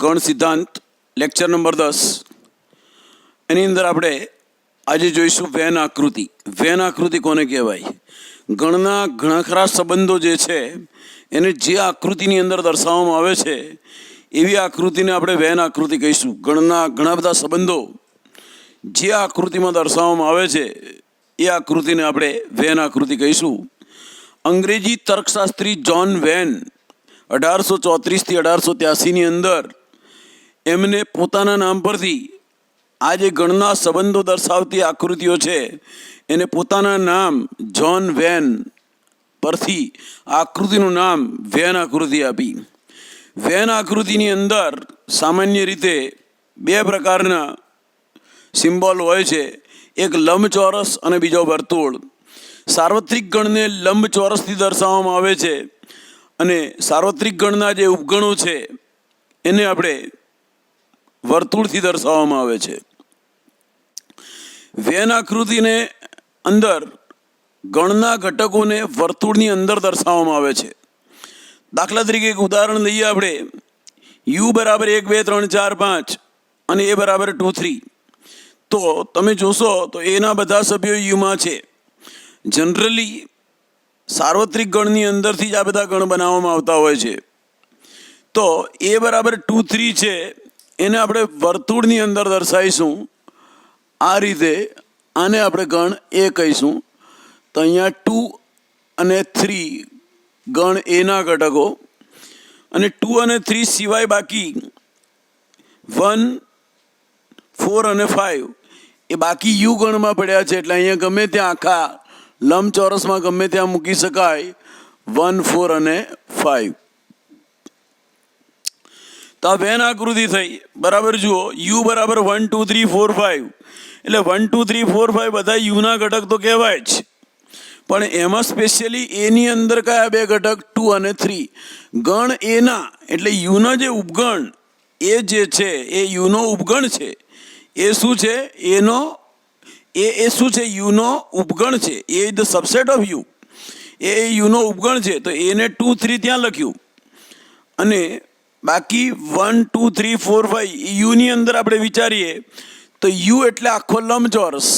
ગણ સિદ્ધાંત lecture number 10 એની અંદર આપણે આજે જોઈશું વેન આકૃતિ. વેન આકૃતિ કોને કહેવાય? ગણના ઘણા ખરા સંબંધો જે છે એને જે આકૃતિની અંદર દર્શાવવામાં આવે છે એવી આકૃતિને આપણે વેન આકૃતિ કહીશું. ગણના ઘણા બધા સંબંધો જે આકૃતિમાં દર્શાવવામાં આવે છે એ આકૃતિને આપણે વેન આકૃતિ કહીશું. અંગ્રેજી તર્કશાસ્ત્રી જ્હોન વેન 1834 થી 1883ની અંદર એમને પોતાના નામ પરથી આ જે ગણના સંબંધો દર્શાવતી આકૃતિઓ છે એને પોતાના નામ જ્હોન વેન પરથી આકૃતિનું નામ વેન આકૃતિ આપી. વેન આકૃતિની અંદર સામાન્ય રીતે બે પ્રકારના સિમ્બોલ હોય છે, એક લંબચોરસ અને બીજો વર્તુળ. સાર્વત્રિક ગણને લંબચોરસથી દર્શાવવામાં આવે છે અને સાર્વત્રિક ગણના જે ઉપગણો છે એને આપણે વર્તુળથી દર્શાવવામાં આવે છે. વેન આકૃતિને અંદર ગણના ઘટકોને વર્તુળની અંદર દર્શાવવામાં આવે છે. દાખલા તરીકે એક ઉદાહરણ લઈએ આપણે. યુ બરાબર 1 2 3 4 5 અને એ બરાબર 2 3. તો તમે જોશો તો એના બધા સભ્યો યુમાં છે. જનરલી સાર્વત્રિક ગણની અંદરથી જ આ બધા ગણ બનાવવામાં આવતા હોય છે. તો એ બરાબર 2 3 છે એને આપણે વર્તુળની અંદર દર્શાવીશું આ રીતે. આને આપણે ગણ એ કહીશું. તો અહીંયા 2 અને 3 ગણ એના ઘટકો અને 2 અને 3 સિવાય બાકી 1 4 અને 5 એ બાકી યુ ગણમાં પડ્યા છે. એટલે અહીંયા ગમે ત્યાં આખા લંબચોરસમાં ગમે ત્યાં મૂકી શકાય 1 4 અને 5. તો આ વેન આકૃતિ થઈ. બરાબર જુઓ, યુ બરાબર 1 2 3 4 5 એટલે 1 2 3 4 5 બધા યુના ઘટક તો કહેવાય જ, પણ એમાં સ્પેશિયલી એની અંદર કયા બે ઘટક 2 અને 3 ગણ એના એટલે યુના જે ઉપગણ એ જે છે એ યુનો ઉપગણ છે. એ શું છે? એનો એ શું છે? યુનો ઉપગણ છે. A the subset of U, A યુનો ઉપગણ છે. તો એને 2 3 ત્યાં લખ્યું અને બાકી 1 2 3 4 5 યુની અંદર આપણે વિચારીએ તો યુ એટલે આખો લંબચોરસ.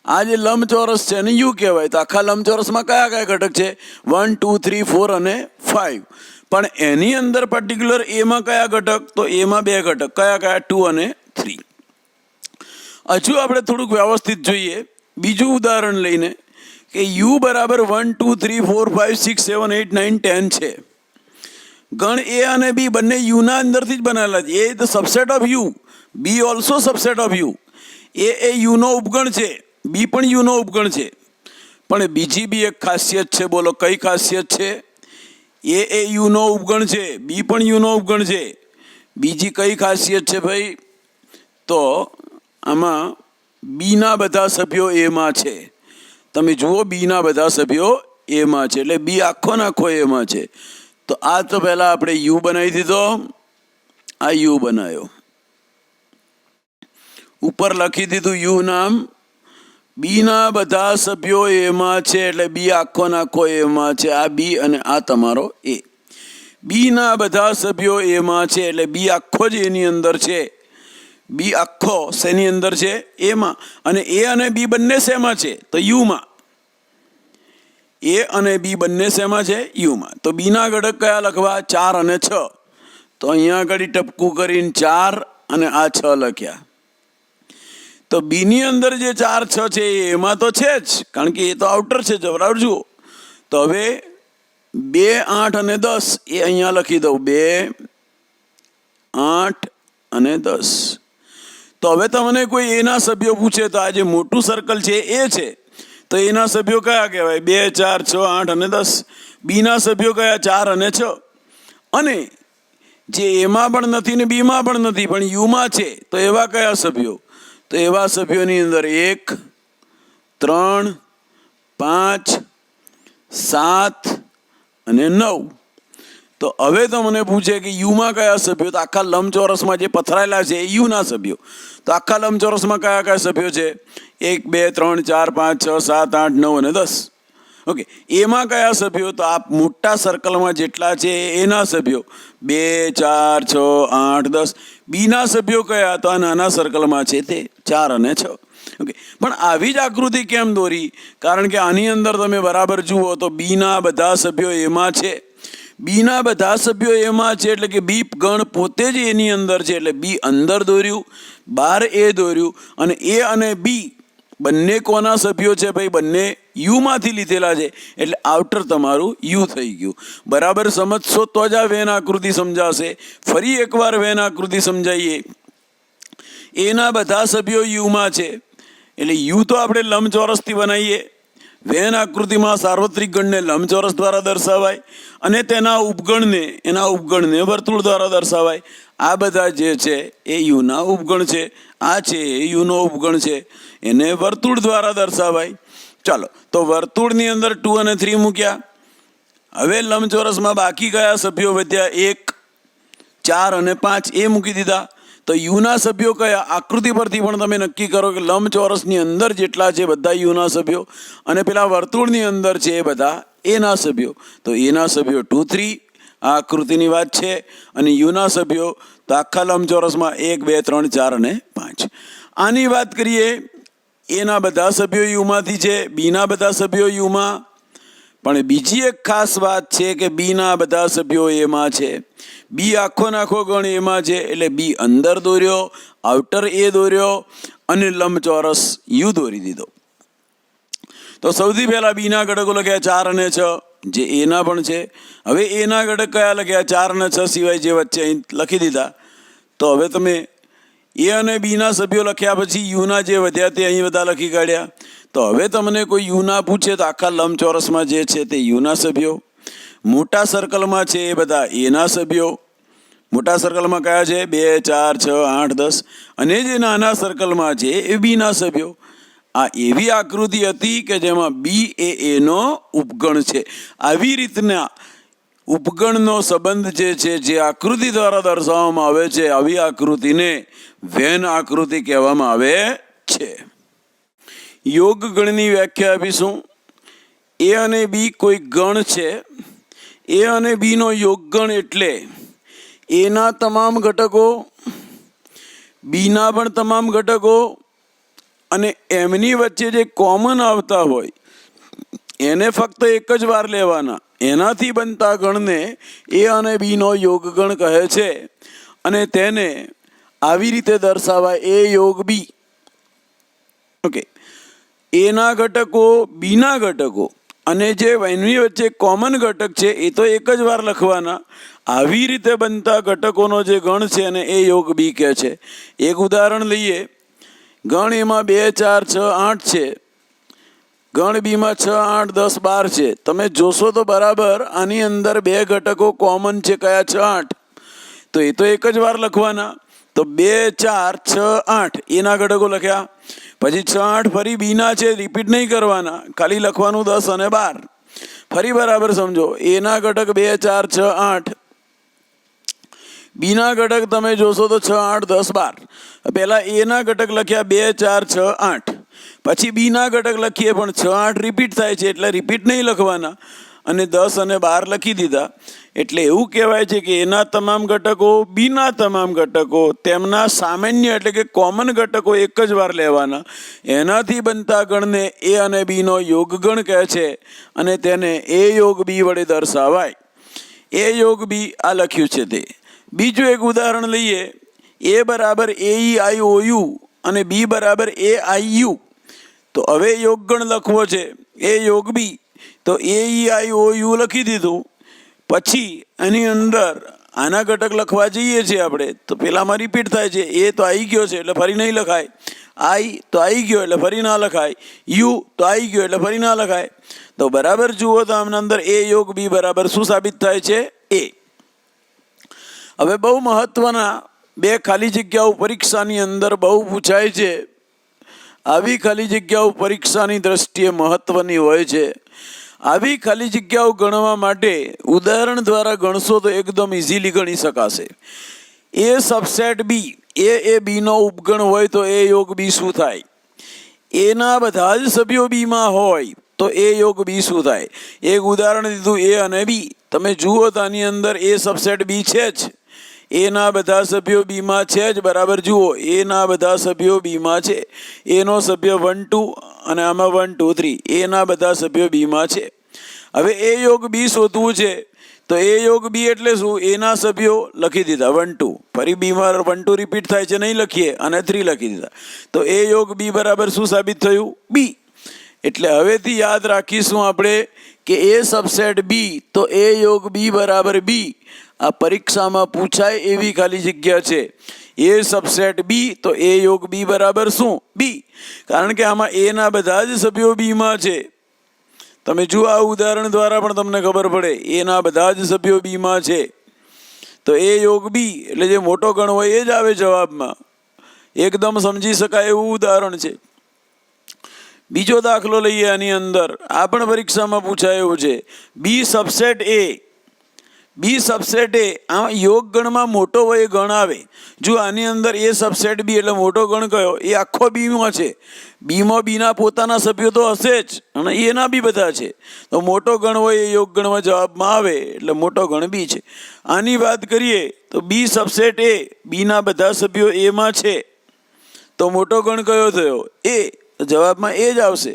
આ જે લંબચોરસ છે એને યુ કહેવાય. તો આખા લંબચોરસમાં કયા કયા ઘટક છે? 1 2 3 4 અને 5. પણ એની અંદર પર્ટિક્યુલર એમાં કયા ઘટક? તો એમાં બે ઘટક. કયા કયા? 2 અને 3. હજુ આપણે થોડુંક વ્યવસ્થિત જોઈએ બીજું ઉદાહરણ લઈને કે યુ બરાબર 1 2 3 4 5 6 7 8 9 10 છે. ગણ એ અને બી બંને યુના અંદરથી જ બનાવેલા છે. A the subset of U, B also subset of U. A યુનો ઉપગણ છે, બી પણ યુનો ઉપગણ છે. પણ બીજી બી એક ખાસિયત છે. બોલો કઈ ખાસિયત છે? એ યુનો ઉપગણ છે, બી પણ યુનો ઉપગણ છે. બીજી કઈ ખાસિયત છે ભાઈ? તો આમાં બીના બધા સભ્યો એમાં છે. તમે જુઓ, બીના બધા સભ્યો એમાં છે એટલે બી આખો નાખો એમાં છે. તો આ તો પહેલા આપણે યુ બનાવી દીધો, આ યુ બનાવ્યો, ઉપર લખી દીધું યુ નામ. બીના બધા સભ્યો એમાં છે એટલે બી આખો નાખો એમાં છે. આ બી અને આ તમારો એ. બીના બધા સભ્યો એમાં છે એટલે બી આખો જ એની અંદર છે. બી આખો શેની અંદર છે? એમાં. અને એ અને બી બંને શેમાં છે? તો યુમાં. એ અને બી બંને શેમાં છે? યુમાં. તો બીના ઘટક કયા લખવા? 4 અને 6. તો અહીંયા આગળ ટપકું કરીને 4 અને આ 6 લખ્યા. તો બીની અંદર જે 4 6 છે એમાં તો છે જ, કારણ કે એ તો આઉટર છે. જવરાવ જુઓ. તો હવે 2 8 અને 10 એ અહીંયા લખી દઉં. 2 8 અને 10. તો હવે તમને કોઈ એના સભ્યો પૂછે તો આ જે મોટું સર્કલ છે એ છે. તો એના સભ્યો કયા કહેવાય? 2 4 6 8 અને 10. બીના સભ્યો કયા? 4 અને 6. અને જે એમાં પણ નથી ને બીમાં પણ નથી પણ યુમાં છે તો એવા કયા સભ્યો? તો એવા સભ્યોની અંદર 1 3 5 7 અને 9. તો હવે તમને પૂછે કે યુમાં કયા સભ્યો? તો આખા લંબચોરસમાં જે પથરાયેલા છે એ યુના સભ્યો. તો આખા લંબચોરસમાં કયા કયા સભ્યો છે? 1 2 3 4 5 6 7 8 9 અને 10. ઓકે, એમાં કયા સભ્યો? તો આ મોટા સર્કલમાં જેટલા છે એના સભ્યો 2, 4, 6, 8, 10. બીના સભ્યો કયા? તો આ નાના સર્કલમાં છે તે 4 અને 6. ઓકે, પણ આવી જ આકૃતિ કેમ દોરી? કારણ કે આની અંદર તમે બરાબર જુઓ તો બીના બધા સભ્યો એમાં છે. બીના બધા સભ્યો એમાં છે એટલે કે બી ગણ પોતે જ એની અંદર છે, એટલે બી અંદર દોર્યું, બહાર એ દોર્યું, અને એ અને બી બંને કોના સભ્યો છે ભાઈ? બંને યુમાંથી લીધેલા છે, એટલે આઉટર તમારું યુ થઈ ગયું. બરાબર સમજશો તો જ આ વેન આકૃતિ સમજાશે. ફરી એકવાર વેન આકૃતિ સમજાવીએ. એના બધા સભ્યો યુમાં છે, એટલે યુ તો આપણે લંબચોરસથી બનાવીએ. વેન આકૃતિમાં સાર્વત્રિક ગણને લંબચોરસ દ્વારા દર્શાવાય અને તેના ઉપગણને વર્તુળ દ્વારા દર્શાવાય. આ બધા જે છે એ યુના ઉપગણ છે. આ છે એ યુનો ઉપગણ છે, એને વર્તુળ દ્વારા દર્શાવાય. ચાલો, તો વર્તુળની અંદર 2 અને 3 મૂક્યા. હવે લંબચોરસમાં બાકી કયા સભ્યો વધ્યા? 1, 4 અને 5 એ મૂકી દીધા. તો યુના સભ્યો કયા? આકૃતિ પરથી પણ તમે નક્કી કરો કે લંબચોરસની અંદર જેટલા છે બધા યુના સભ્યો, અને પેલા વર્તુળની અંદર છે એ બધા એના સભ્યો. તો એના સભ્યો 2, 3 આ આકૃતિની વાત છે, અને યુના સભ્યો તો આખા લંબચોરસમાં 1, 2, 3, 4 અને 5. આની વાત કરીએ. એના બધા સભ્યો યુમાંથી છે, બીના બધા સભ્યો યુમાં. પણ બીજી એક ખાસ વાત છે કે બીના બધા સભ્યો એમાં છે. બી આખો નાખો ગણ એમાં છે, એટલે બી અંદર દોર્યો, આઉટર એ દોર્યો, અને લંબચોરસ યુ દોરી દીધો. તો સૌથી પહેલા બીના ઘટકો લખ્યા 4 અને 6, જે એના પણ છે. હવે એના ઘટક કયા લખ્યા? 4 અને 6 સિવાય જે વચ્ચે અહીં લખી દીધા. તો હવે તમે એ અને બીના સભ્યો લખ્યા પછી યુના જે વધ્યા તે અહીં બધા લખી કાઢ્યા. તો હવે તમને કોઈ યુના પૂછે તો આખા લંબચોરસમાં જે છે તે યુના સભ્યો. મોટા સર્કલમાં છે એ બધા એના સભ્યો. મોટા સર્કલમાં કયા છે? 2, 4, 6, 8, 10. અને જે નાના સર્કલમાં છે એ બીના સભ્યો. આ એવી આકૃતિ હતી કે જેમાં બી એ એનો ઉપગણ છે. આવી રીતના ઉપગણનો સંબંધ જે છે જે આકૃતિ દ્વારા દર્શાવવામાં આવે છે, આવી આકૃતિને વેન આકૃતિ કહેવામાં આવે છે. યોગ ગણની વ્યાખ્યા આપીશું. એ અને બી કોઈ ગણ છે. એ અને બીનો યોગગણ એટલે એના તમામ ઘટકો, બીના પણ તમામ ઘટકો, અને એમની વચ્ચે જે કોમન આવતા હોય એને ફક્ત એક જ વાર લેવાના. એનાથી બનતા ગણને એ અને બીનો યોગગણ કહે છે, અને તેને આવી રીતે દર્શાવાય: એ યોગ બી. ઓકે, એના ઘટકો, બીના ઘટકો, અને જે એમની વચ્ચે કોમન ઘટક છે એ તો એક જ વાર લખવાના. આવી રીતે બનતા ઘટકોનો જે ગણ છે અને એ યોગ બી કહે છે. એક ઉદાહરણ લઈએ. ગણ એમાં 2, 4, 6, 8 છે. ગણ બીમાં 6, 8, 10, 12 છે. તમે જોશો તો બરાબર આની અંદર 2 ઘટકો કોમન છે. કયા? 6, 8. તો એ તો એક જ વાર લખવાના. તો 2, 4, 6, 8 એના ઘટકો લખ્યા. પછી 6, 8 ફરી બીના છે, રિપીટ નહીં કરવાના, ખાલી લખવાનું 10 અને 12. ફરી બરાબર સમજો. એના ઘટક 2, 4, 6, 8. બીના ઘટક તમે જોશો તો 6, 8, 10, 12. પહેલા એના ઘટક લખ્યા 2, 4, 6, 8. પછી બીના ઘટક લખીએ પણ 6, 8 રિપીટ થાય છે એટલે રિપીટ નહીં લખવાના, અને 10 અને 12 લખી દીધા. એટલે એવું કહેવાય છે કે એના તમામ ઘટકો, બીના તમામ ઘટકો, તેમના સામાન્ય એટલે કે કોમન ઘટકો એક જ વાર લેવાના. એનાથી બનતા ગણને એ અને બીનો યોગગણ કહે છે, અને તેને એ યોગ બી વડે દર્શાવાય. એ યોગ બી આ લખ્યું છે તે. બીજું એક ઉદાહરણ લઈએ. એ બરાબર AEIOU અને બી બરાબર AIU. તો હવે યોગગણ લખવો છે. એ યોગ બી. તો AEIOU લખી દીધું. પછી એની અંદર આના ઘટક લખવા જઈએ છીએ આપણે તો પેલામાં રિપીટ થાય છે. એ તો આવી ગયો છે એટલે ફરી નહીં લખાય. આઈ તો આવી ગયો એટલે ફરી ના લખાય. યુ તો આવી ગયો એટલે ફરી ના લખાય. તો બરાબર જુઓ તો આમના અંદર એ યોગ બી બરાબર શું સાબિત થાય છે? એ. હવે બહુ મહત્વના 2 ખાલી જગ્યાઓ પરીક્ષાની અંદર બહુ પૂછાય છે. આવી ખાલી જગ્યાઓ પરીક્ષાની દ્રષ્ટિએ મહત્વની હોય છે. આવી ખાલી જગ્યાઓ ગણવા માટે ઉદાહરણ દ્વારા ગણશો તો એકદમ ઇઝીલી ગણી શકાશે. એ સબસેટ બી, એ બીનો ઉપગણ હોય તો એ યોગ બી શું થાય? એના બધા જ સભ્યો બીમાં હોય તો એ યોગ બી શું થાય? એક ઉદાહરણ દીધું એ અને બી. તમે જુઓ તો આની અંદર એ સબસેટ બી છે જ, એના બધા સભ્યો બીમાં છે જ. બરાબર જુઓ, એના બધા સભ્યો બીમાં છે. એનો સભ્ય 1 2 અને આમાં 1 2 3, એના બધા સભ્યો બીમાં છે. હવે એ યોગ બી શોધવું છે તો એ યોગ બી એટલે શું? એના સભ્યો લખી દીધા 1 2, ફરી બીમાં 1 2 રિપીટ થાય છે નહીં લખીએ, અને 3 લખી દીધા. તો એ યોગ બી બરાબર શું સાબિત થયું? બી. એટલે હવેથી યાદ રાખીશું આપણે કે એ સબસેટ બી તો એ યોગ બી બરાબર બી. આ પરીક્ષામાં પૂછાય એવી ખાલી જગ્યા છે. એ સબસેટ બી તો એ યોગ બી બરાબર શું? બી. કારણ કે આમાં એના બધા જ સભ્યો બીમાં છે. તમે જુઓ, આ ઉદાહરણ દ્વારા પણ તમને ખબર પડે, એના બધા જ સભ્યો બીમાં છે. તો એ યોગ બી એટલે જે મોટો ગણ હોય એ જ આવે જવાબમાં. એકદમ સમજી શકાય એવું ઉદાહરણ છે. બીજો દાખલો લઈએ આની અંદર, આ પણ પરીક્ષામાં પૂછાય એવું છે. બી સબસેટ એ. બી સબસેટ એ આ યોગ ગણમાં મોટો હોય એ ગણ આવે. જો આની અંદર એ સબસેટ બી એટલે મોટો ગણ કયો? એ આખો બીમાં છે. બીમાં બીના પોતાના સભ્યો તો હશે જ, અને એના બી બધા છે. તો મોટો ગણ હોય એ યોગ ગણમાં જવાબમાં આવે, એટલે મોટો ગણ બી છે. આની વાત કરીએ તો બી સબસેટ એ, બીના બધા સભ્યો એમાં છે. તો મોટો ગણ કયો થયો? એ. જવાબમાં એ જ આવશે.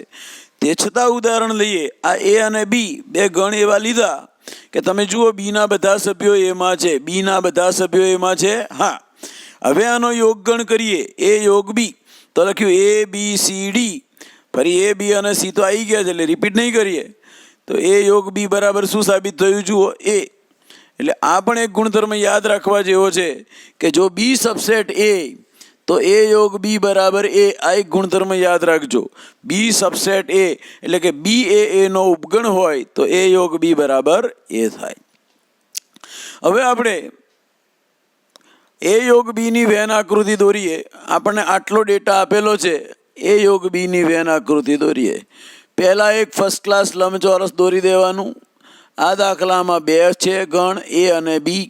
તે છતાં ઉદાહરણ લઈએ, આ એ અને બી બે ગણ એવા લીધા કે તમે જુઓ બીના બધા સભ્યો એમાં છે. બીના બધા સભ્યો એમાં છે. હા, હવે આનો યોગ ગણ કરીએ, એ યોગ બી. તો લખ્યું એ બી સી ડી, ફરી એ બી અને સી તો આવી ગયા છે એટલે રિપીટ નહીં કરીએ. તો એ યોગ બી બરાબર શું સાબિત થયું? જુઓ એ. એટલે આ પણ એક ગુણધર્મ યાદ રાખવા જેવો છે કે જો બી સબસેટ એ તો એ યોગ બી બરાબર એ. આ એક ગુણધર્મ યાદ રાખજો. બી સબસેટ એ એટલે કે બી એનો ઉપગણ હોય તો એ યોગ બી બરાબર એ થાય. હવે આપણે એ યોગ બીની વેન આકૃતિ દોરીએ. આપણને આટલો ડેટા આપેલો છે, એ યોગ બીની વેન આકૃતિ દોરીએ. પહેલાં એક ફર્સ્ટ ક્લાસ લંબચોરસ દોરી દેવાનું. આ દાખલામાં બે છે ગણ, એ અને બી.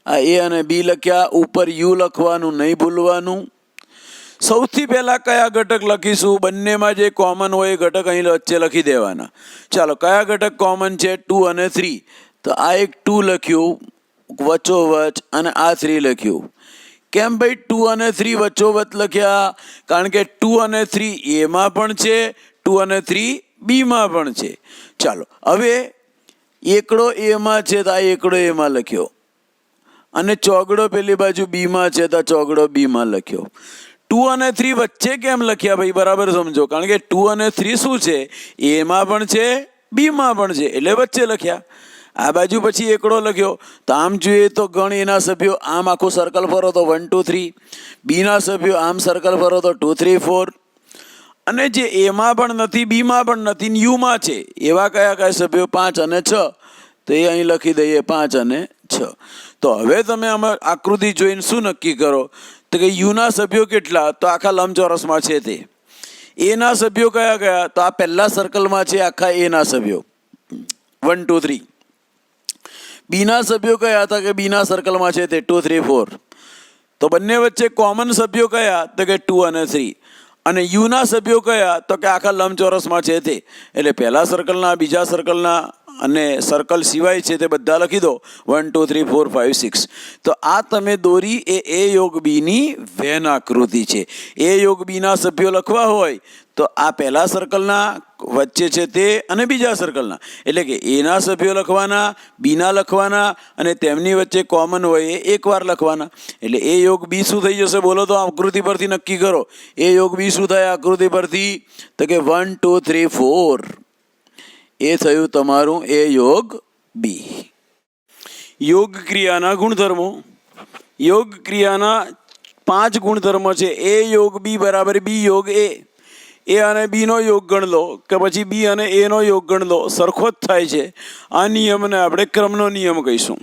આ એ અને બી લખ્યા. ઉપર યુ લખવાનું નહીં ભૂલવાનું. સૌથી પહેલાં કયા ઘટક લખીશું? બંનેમાં જે કોમન હોય એ ઘટક અહીં વચ્ચે લખી દેવાના. ચાલો, કયા ઘટક કોમન છે? 2 અને 3. તો આ એક 2 લખ્યું વચ્ચોવચ, અને આ 3 લખ્યું. કેમ ભાઈ 2 અને 3 વચ્ચોવચ લખ્યા? કારણ કે 2 અને 3 એમાં પણ છે, 2 અને 3 બીમાં પણ છે. ચાલો, હવે એકડો એમાં છે તો આ એકડો એમાં લખ્યો, અને ચોગડો પેલી બાજુ બીમાં છે તો ચોગડો બીમાં લખ્યો. 2 અને 3 વચ્ચે કેમ લખ્યા ભાઈ? બરાબર સમજો. કારણ કે 2 અને 3 શું છે? એમાં પણ છે, બીમાં પણ છે, એટલે વચ્ચે લખ્યા. આ બાજુ પછી એકડો લખ્યો. તો આમ જોઈએ તો ગણ એના સભ્યો આમ આખું સર્કલ ફરો તો 1 2 3, બીના સભ્યો આમ સર્કલ ફરો તો 2 3 4, અને જે એમાં પણ નથી, બીમાં પણ નથી, યુમાં છે, એવા કયા કયા સભ્યો? 5 અને 6. તો એ અહીં લખી દઈએ 5 અને 6. તો હવે તમે આમાં આકૃતિ જોઈને શું નક્કી કરો? તો કે યુના સભ્યો કેટલા? તો આખા લંબચોરસમાં છે તે. એના સભ્યો કયા કયા? તો આ પહેલા સર્કલમાં છે આખા એના સભ્યો 1 2 3. બીના સભ્યો કયા હતા? કે બીના સર્કલમાં છે તે 2 3 4. તો બંને વચ્ચે કોમન સભ્યો કયા? તો કે 2 અને 3. અને યુના સભ્યો કયા? તો કે આખા લંબચોરસમાં છે તે. એટલે પહેલા સર્કલના, બીજા સર્કલના અને સર્કલ સિવાય છે તે બધા લખી દો. 1 2 3 4 5 6. તો આ તમે દોરી એ યોગ બીની વેન આકૃતિ છે. એ યોગ બીના સભ્યો લખવા હોય તો આ પહેલા સર્કલના વચ્ચે છે તે, અને બીજા સર્કલના. એટલે કે એના સભ્યો લખવાના, બીના લખવાના, અને તેમની વચ્ચે કોમન હોય એ એકવાર લખવાના. એટલે એ યોગ બી શું થઈ જશે? બોલો તો આકૃતિ પરથી નક્કી કરો. એ યોગ બી શું થાય આકૃતિ પરથી? તો કે 1 2 3 4. એ થયું તમારું એ યોગ બી. યોગ ક્રિયાના ગુણધર્મો. યોગ ક્રિયાના 5 ગુણધર્મો છે. એ યોગ બી બરાબર બી યોગ એ. એ અને બીનો યોગ ગણ લો કે પછી બી અને એનો યોગ ગણ લો, સરખો જ થાય છે. આ નિયમને આપણે ક્રમનો નિયમ કહીશું.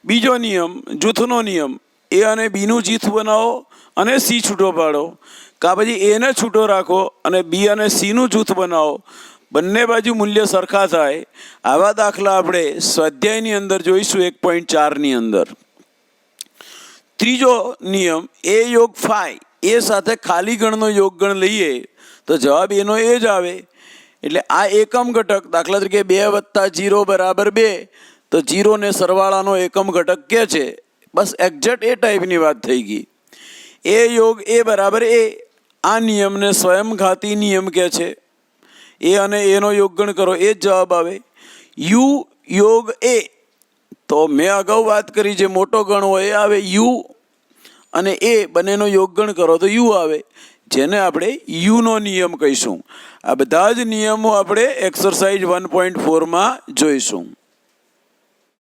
બીજો નિયમ જૂથનો નિયમ. એ અને બીનું જૂથ બનાવો અને સી છૂટો પાડો, કાં પછી એને છૂટો રાખો અને બી અને સીનું જૂથ બનાવો. બંને બાજુ મૂલ્ય સરખા થાય. આવા દાખલા આપણે સ્વાધ્યાયની અંદર જોઈશું 1.4ની અંદર. ત્રીજો નિયમ એ યોગ ફાઈ. એ સાથે ખાલી ગણનો યોગ ગણ લઈએ તો જવાબ એનો એ જ આવે. એટલે આ એકમ ઘટક, દાખલા તરીકે 2 + 0 = 2, તો 0 ને સરવાળાનો એકમ ઘટક કે છે. બસ એક્ઝેક્ટ એ ટાઈપની વાત થઈ ગઈ. A યોગ A બરાબર A, આ નિયમને સ્વયંઘાતી નિયમ કહે છે. એ અને એનો યોગગણ કરો એ જ જવાબ આવે. યુ યોગ એ, તો મેં અગાઉ વાત કરી જે મોટો ગણ હોય એ આવે. યુ અને એ બંનેનો યોગગણ કરો તો યુ આવે, જેને આપણે યુનો નિયમ કહીશું. આ બધા જ નિયમો આપણે એક્સરસાઇઝ 1.4 જોઈશું.